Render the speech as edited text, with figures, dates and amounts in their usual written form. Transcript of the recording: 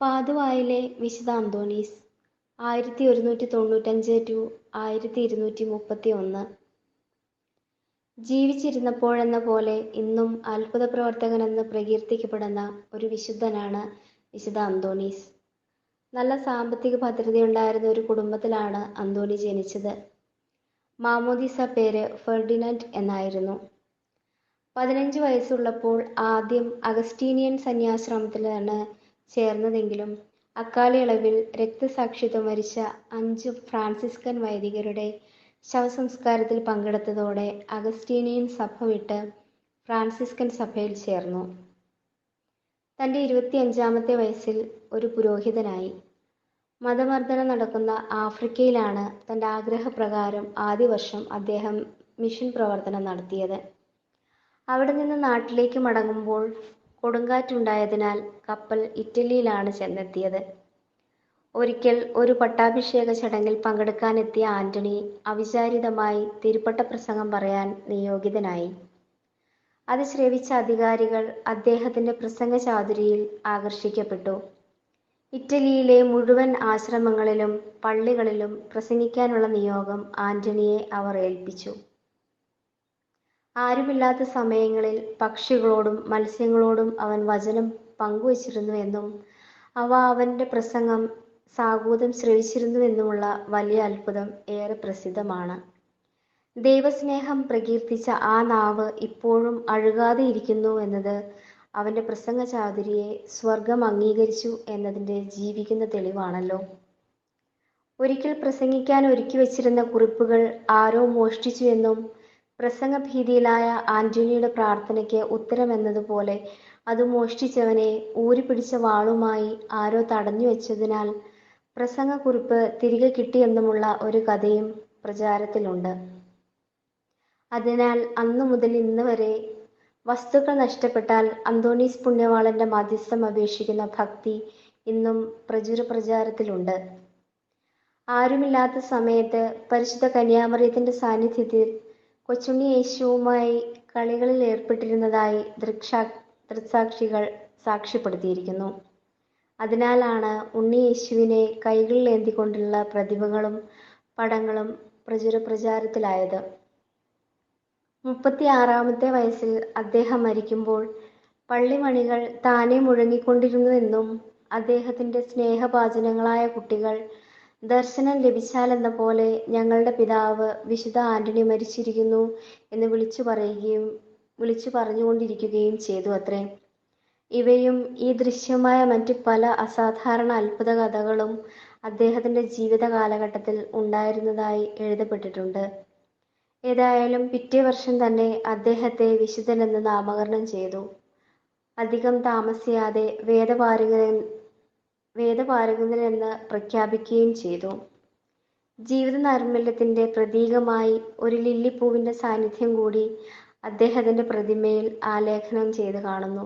പാതുവായിലെ വിശുദ്ധ അന്തോണീസ് 1195-1231. ജീവിച്ചിരുന്നപ്പോഴെന്ന പോലെ ഇന്നും അത്ഭുത പ്രവർത്തകനെന്ന് പ്രകീർത്തിക്കപ്പെടുന്ന ഒരു വിശുദ്ധനാണ് വിശുദ്ധ അന്തോണീസ്. നല്ല സാമ്പത്തിക ഭദ്രതയുണ്ടായിരുന്ന ഒരു കുടുംബത്തിലാണ് അന്തോണി ജനിച്ചത്. മാമോദീസ പേര് ഫെർഡിനൻഡ് എന്നായിരുന്നു. 15 വയസ്സുള്ളപ്പോൾ ആദ്യം അഗസ്റ്റീനിയൻ സന്യാസാശ്രമത്തിലാണ് ചേർന്നതെങ്കിലും അക്കാലയളവിൽ രക്തസാക്ഷിത്വം വരിച്ച 5 ഫ്രാൻസിസ്കൻ വൈദികരുടെ ശവസംസ്കാരത്തിൽ പങ്കെടുത്തതോടെ അഗസ്റ്റീനിയൻ സഭ വിട്ട് ഫ്രാൻസിസ്കൻ സഭയിൽ ചേർന്നു. തൻ്റെ 25-ാമത്തെ വയസ്സിൽ ഒരു പുരോഹിതനായി. മതമർദ്ദനം നടക്കുന്ന ആഫ്രിക്കയിലാണ് തൻ്റെ ആഗ്രഹപ്രകാരം ആദ്യ വർഷം അദ്ദേഹം മിഷൻ പ്രവർത്തനം നടത്തിയത്. അവിടെ നിന്ന് നാട്ടിലേക്ക് മടങ്ങുമ്പോൾ കൊടുങ്കാറ്റുണ്ടായതിനാൽ കപ്പൽ ഇറ്റലിയിലാണ് ചെന്നെത്തിയത്. ഒരിക്കൽ ഒരു പട്ടാഭിഷേക ചടങ്ങിൽ പങ്കെടുക്കാനെത്തിയ ആന്റണി അവിചാരിതമായി തിരുപ്പട്ട പ്രസംഗം പറയാൻ നിയോഗിതനായി. അത് ശ്രവിച്ച അധികാരികൾ അദ്ദേഹത്തിൻ്റെ പ്രസംഗ ചാതുരിയിൽ ആകർഷിക്കപ്പെട്ടു. ഇറ്റലിയിലെ മുഴുവൻ ആശ്രമങ്ങളിലും പള്ളികളിലും പ്രസംഗിക്കാനുള്ള നിയോഗം ആന്റണിയെ അവർ ഏൽപ്പിച്ചു. ആരുമില്ലാത്ത സമയങ്ങളിൽ പക്ഷികളോടും മത്സ്യങ്ങളോടും അവൻ വചനം പങ്കുവച്ചിരുന്നുവെന്നും അവ അവൻ്റെ പ്രസംഗം സാഗൂതം ശ്രവിച്ചിരുന്നുവെന്നുമുള്ള വലിയ അത്ഭുതം ഏറെ പ്രസിദ്ധമാണ്. ദൈവസ്നേഹം പ്രകീർത്തിച്ച ആ നാവ് ഇപ്പോഴും അഴുകാതെ ഇരിക്കുന്നു എന്നത് അവൻ്റെ പ്രസംഗ ചാതുരിയെ സ്വർഗം അംഗീകരിച്ചു എന്നതിൻ്റെ ജീവിക്കുന്ന തെളിവാണല്ലോ. ഒരിക്കൽ പ്രസംഗിക്കാൻ ഒരുക്കി വച്ചിരുന്ന കുറിപ്പുകൾ ആരോ മോഷ്ടിച്ചു എന്നും പ്രസംഗഭീതിയിലായ ആന്റണിയുടെ പ്രാർത്ഥനയ്ക്ക് ഉത്തരമെന്നതുപോലെ അത് മോഷ്ടിച്ചവനെ ഊരിപ്പിടിച്ച വാളുമായി ആരോ തടഞ്ഞു വെച്ചതിനാൽ പ്രസംഗക്കുറിപ്പ് തിരികെ കിട്ടിയെന്നുമുള്ള ഒരു കഥയും പ്രചാരത്തിലുണ്ട്. അതിനാൽ അന്നു മുതൽ ഇന്ന് വരെ വസ്തുക്കൾ നഷ്ടപ്പെട്ടാൽ അന്തോണീസ് പുണ്യവാളന്റെ മധ്യസ്ഥം അപേക്ഷിക്കുന്ന ഭക്തി ഇന്നും പ്രചാരത്തിലുണ്ട്. ആരുമില്ലാത്ത സമയത്ത് പരിശുദ്ധ കന്യാമറിയത്തിന്റെ സാന്നിധ്യത്തിൽ കൊച്ചുണ്ണി യേശുവുമായി കളികളിൽ ഏർപ്പെട്ടിരുന്നതായി ദൃക്സാക്ഷികൾ സാക്ഷ്യപ്പെടുത്തിയിരിക്കുന്നു. അതിനാലാണ് ഉണ്ണി യേശുവിനെ കൈകളിൽ ഏന്തിക്കൊണ്ടുള്ള പ്രതിമകളും പടങ്ങളും പ്രചാരത്തിലായത്. 36-ാമത്തെ വയസ്സിൽ അദ്ദേഹം മരിക്കുമ്പോൾ പള്ളിമണികൾ താനെ മുഴങ്ങിക്കൊണ്ടിരുന്നുവെന്നും അദ്ദേഹത്തിൻ്റെ സ്നേഹഭാജനങ്ങളായ കുട്ടികൾ ദർശനം ലഭിച്ചാലെന്ന പോലെ ഞങ്ങളുടെ പിതാവ് വിശുദ്ധ ആന്റണി മരിച്ചിരിക്കുന്നു എന്ന് വിളിച്ചു പറഞ്ഞുകൊണ്ടിരിക്കുകയും ചെയ്തു അത്രേ. ഇവയും ഈ ദൃശ്യമായ മറ്റ് പല അസാധാരണ അത്ഭുത കഥകളും അദ്ദേഹത്തിൻ്റെ ജീവിത കാലഘട്ടത്തിൽ ഉണ്ടായിരുന്നതായി എഴുതപ്പെട്ടിട്ടുണ്ട്. ഏതായാലും പിറ്റേ വർഷം തന്നെ അദ്ദേഹത്തെ വിശുദ്ധനെന്ന് നാമകരണം ചെയ്തു. അധികം താമസിയാതെ വേദപാരംഗതനെന്ന് പ്രഖ്യാപിക്കുകയും ചെയ്തു. ജീവിത നൈർമല്യത്തിൻ്റെ പ്രതീകമായി ഒരു ലില്ലിപ്പൂവിൻ്റെ സാന്നിധ്യം കൂടി അദ്ദേഹത്തിൻ്റെ പ്രതിമയിൽ ആലേഖനം ചെയ്ത് കാണുന്നു.